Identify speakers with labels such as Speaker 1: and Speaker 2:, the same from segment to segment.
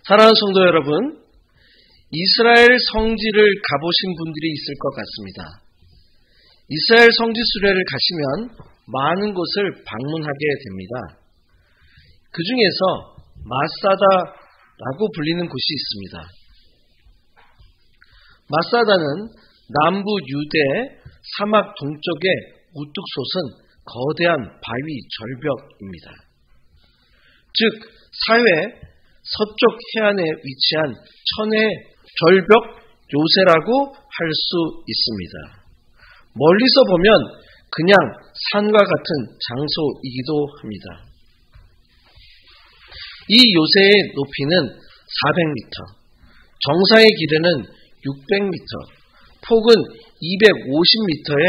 Speaker 1: 사랑하는 성도 여러분, 이스라엘 성지를 가보신 분들이 있을 것 같습니다. 이스라엘 성지 수례를 가시면 많은 곳을 방문하게 됩니다. 그 중에서 마사다라고 불리는 곳이 있습니다. 마사다는 남부 유대 사막 동쪽에 우뚝 솟은 거대한 바위 절벽입니다. 즉 사회 서쪽 해안에 위치한 천의 절벽 요새라고 할 수 있습니다. 멀리서 보면 그냥 산과 같은 장소이기도 합니다. 이 요새의 높이는 400m, 정상의 길이는 600m, 폭은 250m의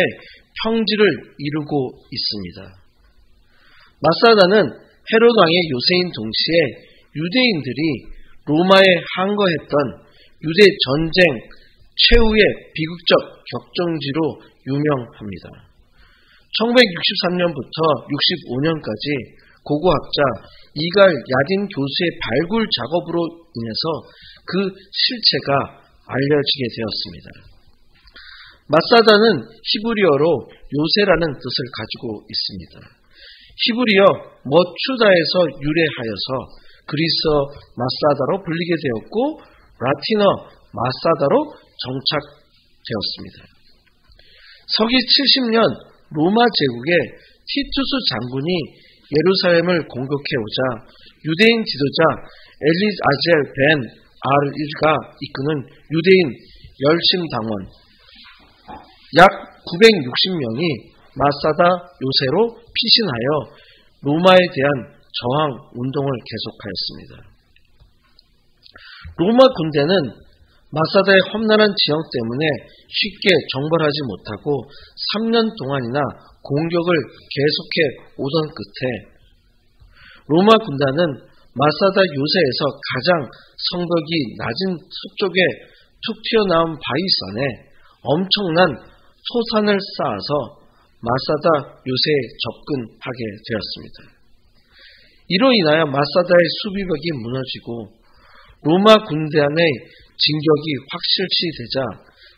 Speaker 1: 평지를 이루고 있습니다. 마사다는 헤롯 왕의 요새인 동시에 유대인들이 로마에 항거했던 유대 전쟁 최후의 비극적 격정지로 유명합니다. 1963년부터 65년까지 고고학자 이갈 야딘 교수의 발굴 작업으로 인해서 그 실체가 알려지게 되었습니다. 마사다는 히브리어로 요새라는 뜻을 가지고 있습니다. 히브리어 머추다에서 유래하여서 그리스어 마사다로 불리게 되었고 라틴어 마사다로 정착되었습니다. 서기 70년 로마 제국의 티투스 장군이 예루살렘을 공격해 오자 유대인 지도자 엘리아젤 벤 아르가 이끄는 유대인 열심당원 약 960명이 마사다 요새로 피신하여 로마에 대한 저항 운동을 계속하였습니다. 로마 군대는 마사다의 험난한 지형 때문에 쉽게 정벌하지 못하고 3년 동안이나 공격을 계속해 오던 끝에 로마 군단은 마사다 요새에서 가장 성벽이 낮은 서쪽에 툭 튀어나온 바위산에 엄청난 소산을 쌓아서 마사다 요새에 접근하게 되었습니다. 이로 인하여 마사다의 수비벽이 무너지고 로마 군대 안의 진격이 확실시 되자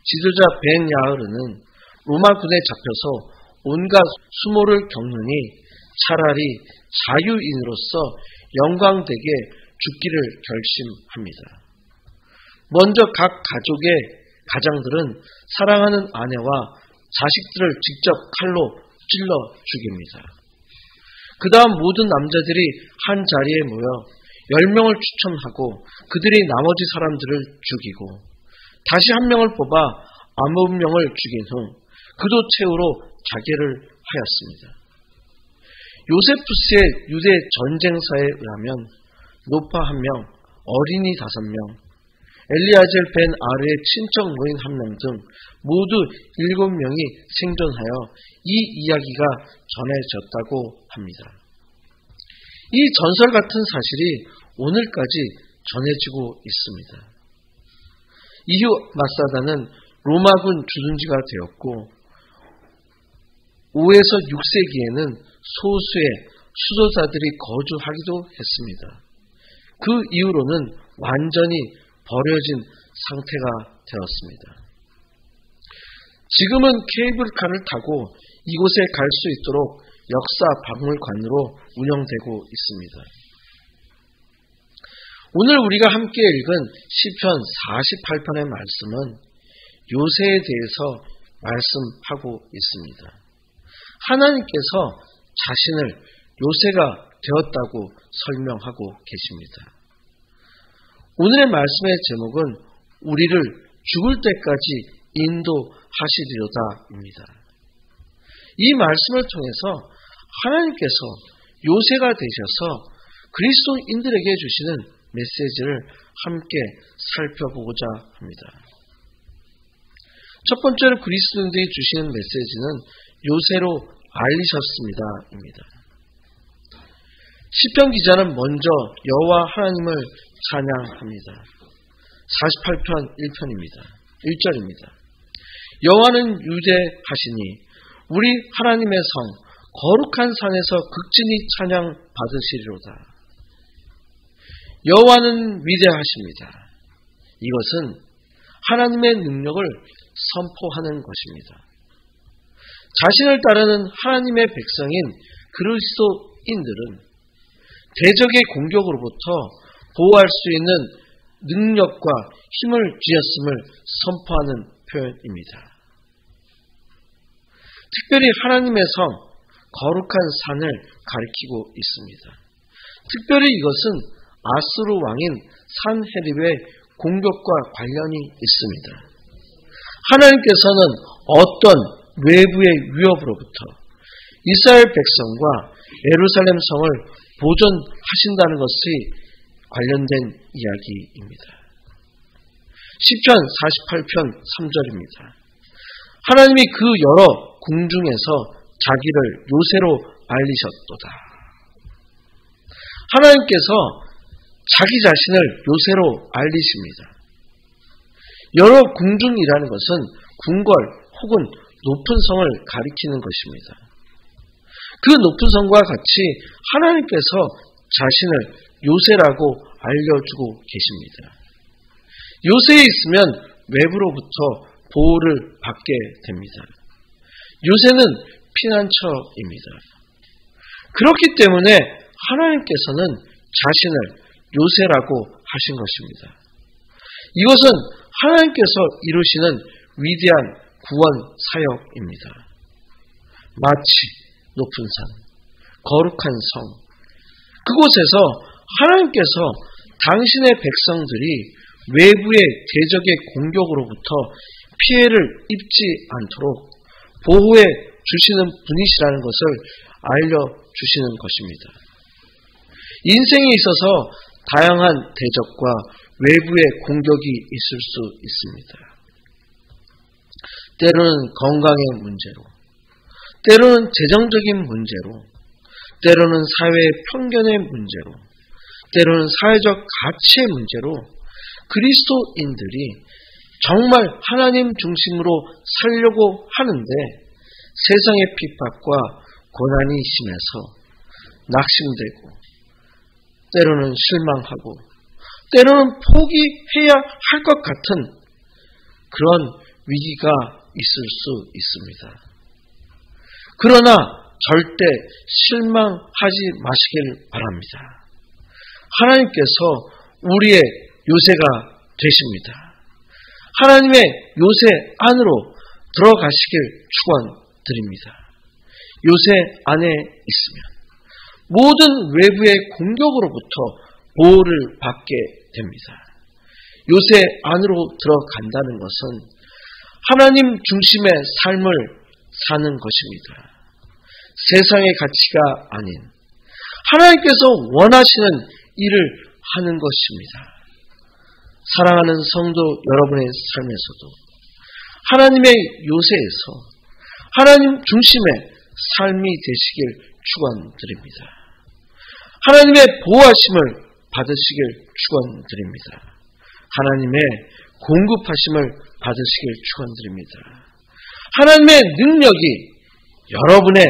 Speaker 1: 지도자 벤 야흐르는 로마 군에 잡혀서 온갖 수모를 겪느니 차라리 자유인으로서 영광되게 죽기를 결심합니다. 먼저 각 가족의 가장들은 사랑하는 아내와 자식들을 직접 칼로 찔러 죽입니다. 그 다음 모든 남자들이 한 자리에 모여 10명을 추천하고 그들이 나머지 사람들을 죽이고 다시 한 명을 뽑아 9명을 죽인 후 그도 채우러 자결을 하였습니다. 요세푸스의 유대 전쟁사에 의하면 노파 1명, 어린이 5명, 엘리아젤 벤 아르의 친척 노인 1명 등 모두 7명이 생존하여 이 이야기가 전해졌다고 합니다. 이 전설 같은 사실이 오늘까지 전해지고 있습니다. 이후 마사다는 로마군 주둔지가 되었고 5에서 6세기에는 소수의 수도자들이 거주하기도 했습니다. 그 이후로는 완전히 버려진 상태가 되었습니다. 지금은 케이블카를 타고 이곳에 갈 수 있도록 역사 박물관으로 운영되고 있습니다. 오늘 우리가 함께 읽은 시편 48편의 말씀은 요새에 대해서 말씀하고 있습니다. 하나님께서 자신을 요새가 되었다고 설명하고 계십니다. 오늘의 말씀의 제목은 우리를 죽을 때까지 인도하시리로다입니다. 이 말씀을 통해서 하나님께서 요새가 되셔서 그리스도인들에게 주시는 메시지를 함께 살펴보고자 합니다. 첫 번째로 그리스도인들이 주시는 메시지는 요새로 알리셨습니다입니다. 시편 기자는 먼저 여호와 하나님을 찬양합니다. 48편 1편입니다. 1절입니다. 여호와는 유대하시니 우리 하나님의 성 거룩한 산에서 극진히 찬양 받으시리로다. 여호와는 위대하십니다. 이것은 하나님의 능력을 선포하는 것입니다. 자신을 따르는 하나님의 백성인 그리스도인들은 대적의 공격으로부터 보호할 수 있는 능력과 힘을 쥐었음을 선포하는 표현입니다. 특별히 하나님의 성, 거룩한 산을 가리키고 있습니다. 특별히 이것은 아수르 왕인 산헤립의 공격과 관련이 있습니다. 하나님께서는 어떤 외부의 위협으로부터 이스라엘 백성과 예루살렘 성을 보존하신다는 것이 관련된 이야기입니다. 시편 48편 3절입니다. 하나님이 그 여러 궁중에서 자기를 요새로 알리셨도다. 하나님께서 자기 자신을 요새로 알리십니다. 여러 궁중이라는 것은 궁궐 혹은 높은 성을 가리키는 것입니다. 그 높은 성과 같이 하나님께서 자신을 요새라고 알려주고 계십니다. 요새에 있으면 외부로부터 보호를 받게 됩니다. 요새는 피난처입니다. 그렇기 때문에 하나님께서는 자신을 요새라고 하신 것입니다. 이것은 하나님께서 이루시는 위대한 구원 사역입니다. 마치 높은 산, 거룩한 성, 그곳에서 하나님께서 당신의 백성들이 외부의 대적의 공격으로부터 피해를 입지 않도록 보호해 주시는 분이시라는 것을 알려주시는 것입니다. 인생에 있어서 다양한 대적과 외부의 공격이 있을 수 있습니다. 때로는 건강의 문제로, 때로는 재정적인 문제로, 때로는 사회의 편견의 문제로, 때로는 사회적 가치의 문제로 그리스도인들이 정말 하나님 중심으로 살려고 하는데 세상의 핍박과 고난이 심해서 낙심되고 때로는 실망하고 때로는 포기해야 할 것 같은 그런 위기가 있을 수 있습니다. 그러나 절대 실망하지 마시길 바랍니다. 하나님께서 우리의 요새가 되십니다. 하나님의 요새 안으로 들어가시길 축원드립니다. 요새 안에 있으면 모든 외부의 공격으로부터 보호를 받게 됩니다. 요새 안으로 들어간다는 것은 하나님 중심의 삶을 사는 것입니다. 세상의 가치가 아닌 하나님께서 원하시는 일을 하는 것입니다. 사랑하는 성도 여러분의 삶에서도 하나님의 요새에서 하나님 중심의 삶이 되시길 축원드립니다. 하나님의 보호하심을 받으시길 축원드립니다. 하나님의 공급하심을 받으시길 축원드립니다. 하나님의 능력이 여러분의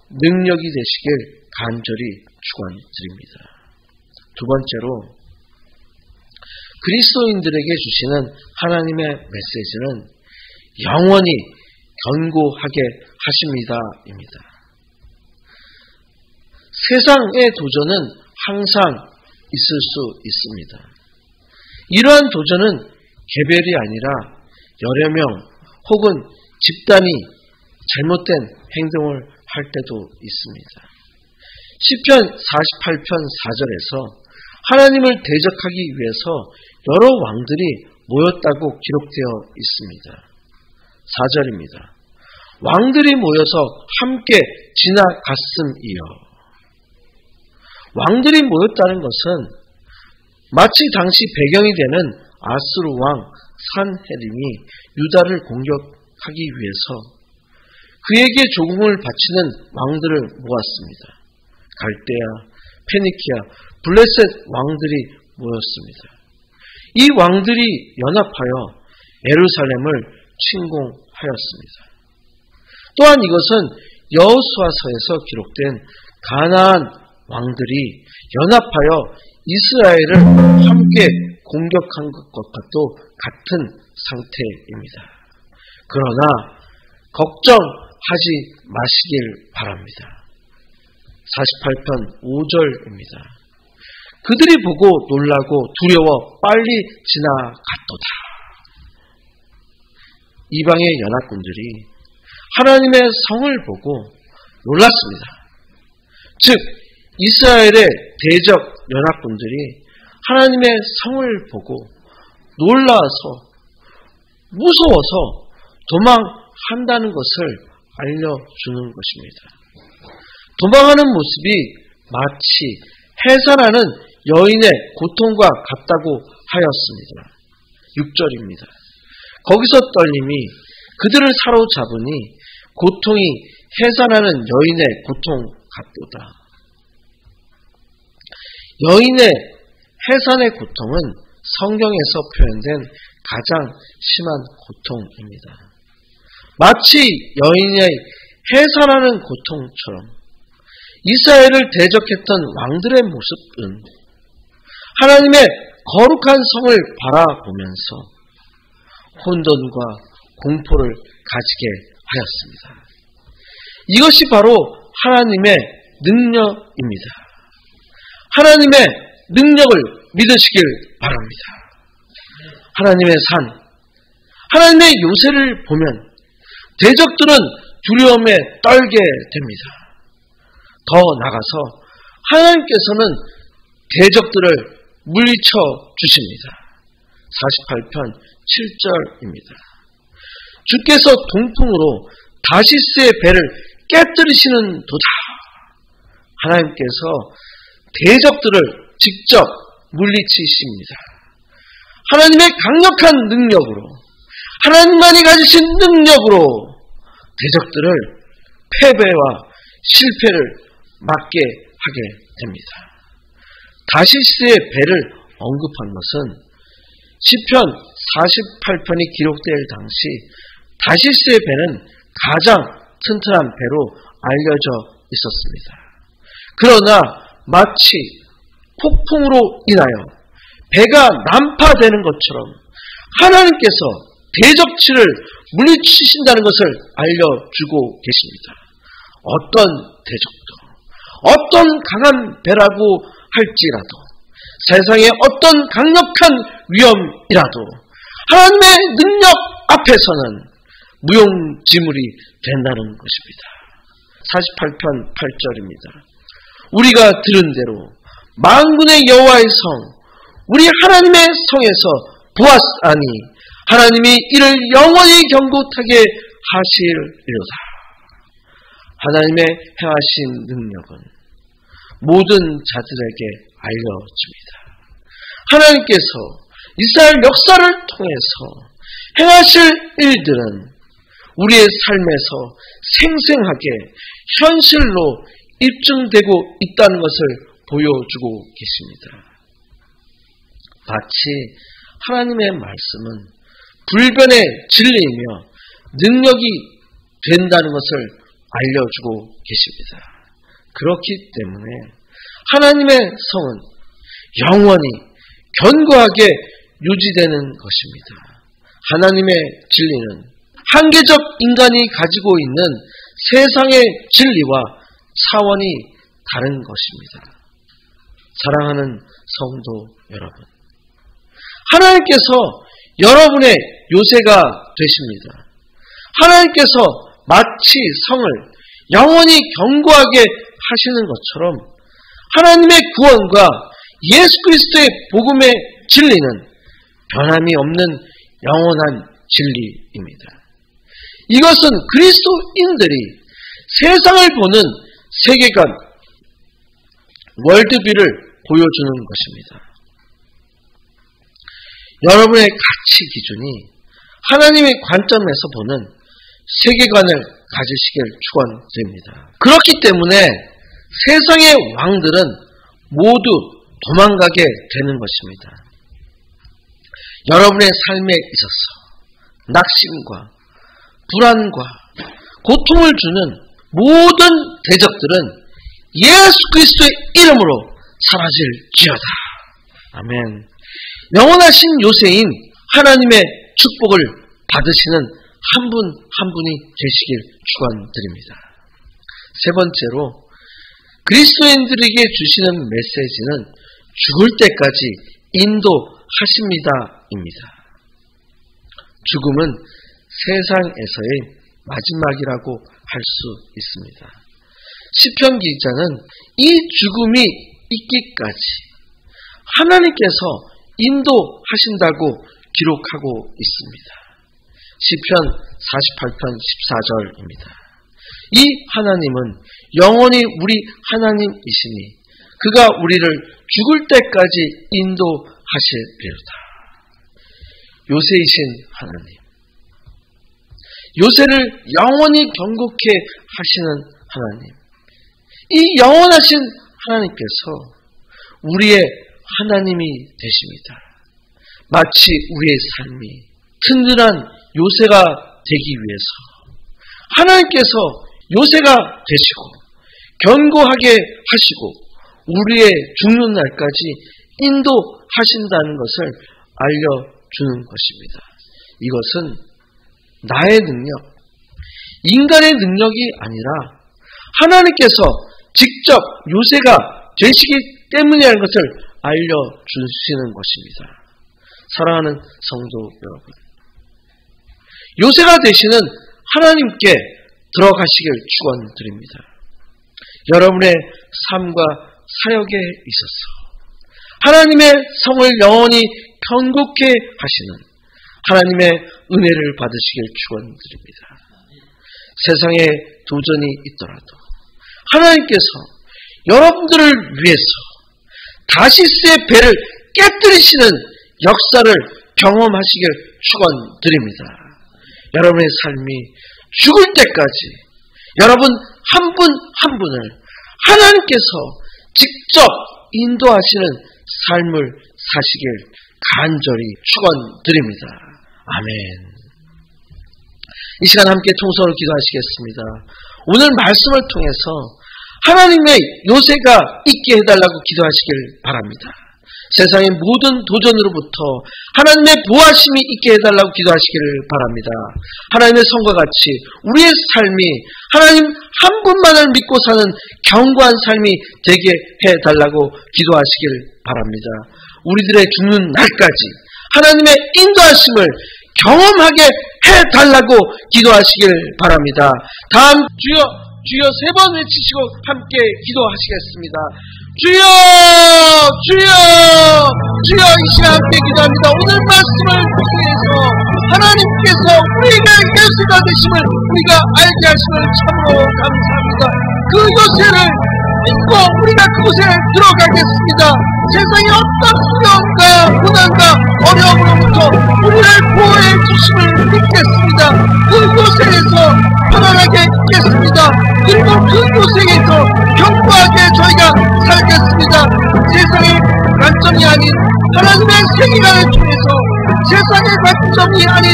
Speaker 1: 능력이 되시길 간절히 축원드립니다. 두 번째로 그리스도인들에게 주시는 하나님의 메시지는 영원히 견고하게 하십니다입니다. 세상의 도전은 항상 있을 수 있습니다. 이러한 도전은 개별이 아니라 여러 명 혹은 집단이 잘못된 행동을 할 때도 있습니다. 시편 48편 4절에서 하나님을 대적하기 위해서 여러 왕들이 모였다고 기록되어 있습니다. 4절입니다. 왕들이 모여서 함께 지나갔음이요. 왕들이 모였다는 것은 마치 당시 배경이 되는 아수르 왕 산헤립이 유다를 공격하기 위해서 그에게 조공을 바치는 왕들을 모았습니다. 갈대아, 페니키아, 블레셋 왕들이 모였습니다. 이 왕들이 연합하여 예루살렘을 침공하였습니다. 또한 이것은 여호수아서에서 기록된 가나안 왕들이 연합하여 이스라엘을 함께 공격한 것과도 같은 상태입니다. 그러나 걱정하지 마시길 바랍니다. 48편 5절입니다. 그들이 보고 놀라고 두려워 빨리 지나갔도다. 이방의 연합군들이 하나님의 성을 보고 놀랐습니다. 즉 이스라엘의 대적 연합군들이 하나님의 성을 보고 놀라서 무서워서 도망한다는 것을 알려주는 것입니다. 도망하는 모습이 마치 해산하는 여인의 고통과 같다고 하였습니다. 6절입니다. 거기서 떨림이 그들을 사로잡으니 고통이 해산하는 여인의 고통 같도다. 여인의 해산의 고통은 성경에서 표현된 가장 심한 고통입니다. 마치 여인의 해산하는 고통처럼 이스라엘을 대적했던 왕들의 모습은 하나님의 거룩한 성을 바라보면서 혼돈과 공포를 가지게 하였습니다. 이것이 바로 하나님의 능력입니다. 하나님의 능력을 믿으시길 바랍니다. 하나님의 산, 하나님의 요새를 보면 대적들은 두려움에 떨게 됩니다. 더 나아가서 하나님께서는 대적들을 물리쳐 주십니다. 48편 7절입니다. 주께서 동풍으로 다시스의 배를 깨뜨리시는 도다. 하나님께서 대적들을 직접 물리치십니다. 하나님의 강력한 능력으로, 하나님만이 가지신 능력으로 대적들을 패배와 실패를 맞게 하게 됩니다. 다시스의 배를 언급한 것은 시편 48편이 기록될 당시 다시스의 배는 가장 튼튼한 배로 알려져 있었습니다. 그러나 마치 폭풍으로 인하여 배가 난파되는 것처럼 하나님께서 대적치를 물리치신다는 것을 알려주고 계십니다. 어떤 대적도, 어떤 강한 배라고 할지라도, 세상의 어떤 강력한 위험이라도 하나님의 능력 앞에서는 무용지물이 된다는 것입니다. 48편 8절입니다. 우리가 들은 대로 만군의 여호와의 성, 우리 하나님의 성에서 보았으니 하나님이 이를 영원히 경고하게 하시리로다. 하나님의 행하신 능력은 모든 자들에게 알려집니다. 하나님께서 이스라엘 역사를 통해서 행하실 일들은 우리의 삶에서 생생하게 현실로 입증되고 있다는 것을 보여주고 계십니다. 마치 하나님의 말씀은 불변의 진리이며 능력이 된다는 것을 알려주고 계십니다. 그렇기 때문에 하나님의 성은 영원히 견고하게 유지되는 것입니다. 하나님의 진리는 한계적 인간이 가지고 있는 세상의 진리와 차원이 다른 것입니다. 사랑하는 성도 여러분, 하나님께서 여러분의 요새가 되십니다. 하나님께서 마치 성을 영원히 견고하게 하시는 것처럼 하나님의 구원과 예수 그리스도의 복음의 진리는 변함이 없는 영원한 진리입니다. 이것은 그리스도인들이 세상을 보는 세계관, 월드뷰를 보여주는 것입니다. 여러분의 가치 기준이 하나님의 관점에서 보는 세계관을 가지시길 축원드립니다. 그렇기 때문에 세상의 왕들은 모두 도망가게 되는 것입니다. 여러분의 삶에 있어서 낙심과 불안과 고통을 주는 모든 대적들은 예수 그리스도의 이름으로 사라질지어다. 아멘. 영원하신 요새인 하나님의 축복을 받으시는 한 분 한 분이 되시길 축원드립니다. 세 번째로 그리스도인들에게 주시는 메시지는 죽을 때까지 인도하십니다입니다. 죽음은 세상에서의 마지막이라고 할 수 있습니다. 시편 기자는 이 죽음이 있기까지 하나님께서 인도하신다고 기록하고 있습니다. 시편 48편 14절입니다. 이 하나님은 영원히 우리 하나님이시니 그가 우리를 죽을 때까지 인도하시리로다. 요새이신 하나님, 요새를 영원히 경고케 하시는 하나님, 이 영원하신 하나님께서 우리의 하나님이 되십니다. 마치 우리의 삶이 든든한 요새가 되기 위해서 하나님께서 요새가 되시고 견고하게 하시고 우리의 죽는 날까지 인도하신다는 것을 알려주는 것입니다. 이것은 나의 능력, 인간의 능력이 아니라 하나님께서 직접 요새가 되시기 때문이라는 것을 알려주시는 것입니다. 사랑하는 성도 여러분, 요새가 되시는 하나님께 들어가시길 축원드립니다. 여러분의 삶과 사역에 있어서 하나님의 성을 영원히 견고케 하시는 하나님의 은혜를 받으시길 축원드립니다. 세상에 도전이 있더라도 하나님께서 여러분들을 위해서 다시스의 배를 깨뜨리시는 역사를 경험하시길 축원드립니다. 여러분의 삶이 죽을 때까지 여러분 한 분 한 분을 하나님께서 직접 인도하시는 삶을 사시길 간절히 축원드립니다. 아멘. 이 시간 함께 통성으로 기도하시겠습니다. 오늘 말씀을 통해서 하나님의 요새가 있게 해달라고 기도하시길 바랍니다. 세상의 모든 도전으로부터 하나님의 보호하심이 있게 해달라고 기도하시기를 바랍니다. 하나님의 성과 같이 우리의 삶이 하나님 한 분만을 믿고 사는 견고한 삶이 되게 해달라고 기도하시길 바랍니다. 우리들의 죽는 날까지 하나님의 인도하심을 경험하게 해달라고 기도하시길 바랍니다. 다음 주여 주여 세 번 외치시고 함께 기도하시겠습니다. 주여 주여 주여 이 시간 함께 기도합니다. 오늘 말씀을 통해서 하나님께서 우리에게 요새가 되심을 우리가 알게 하심을 참으로 감사합니다. 그 요새를 믿고 우리가 그곳에 들어가겠습니다. 세상의 어떤 두려움과 고난과 어려움으로부터 우리를 보호해 주심을 믿겠습니다. 그 요새에서 편안하게 있겠습니다. 그리고 그 요새에서 견고하게 저희가 살겠습니다. 세상의 관점이 아닌 하나님의 세계관을 통해서 세상의 관점이 아닌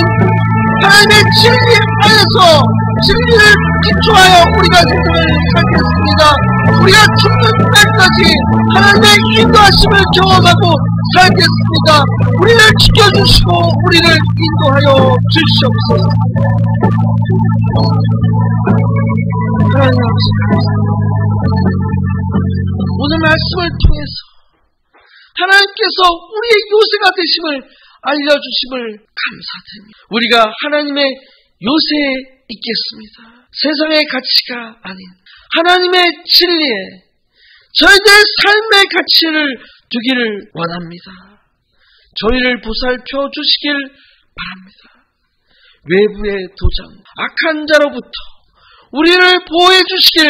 Speaker 1: 하나님의 진리 안에서 진리를 기초하여 우리가 세상을 살겠습니다. 우리가 죽는 날까지 하나님의 인도하심을 경험하고 살겠습니다. 우리를 지켜주시고 우리를 인도하여 주시옵소서. 하나님 아버지, 오늘 말씀을 통해서 하나님께서 우리의 요새가 되심을 알려주심을 감사드립니다. 우리가 하나님의 요새에 있겠습니다. 세상의 가치가 아닌 하나님의 진리에 저희들의 삶의 가치를 두기를 원합니다. 저희를 보살펴 주시길 바랍니다. 외부의 도전, 악한 자로부터 우리를 보호해 주시길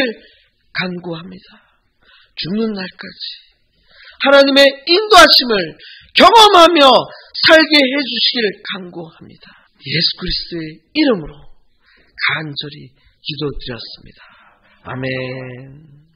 Speaker 1: 간구합니다. 죽는 날까지 하나님의 인도하심을 경험하며 살게 해주시길 간구합니다. 예수 그리스도의 이름으로 간절히 기도드렸습니다. 아멘.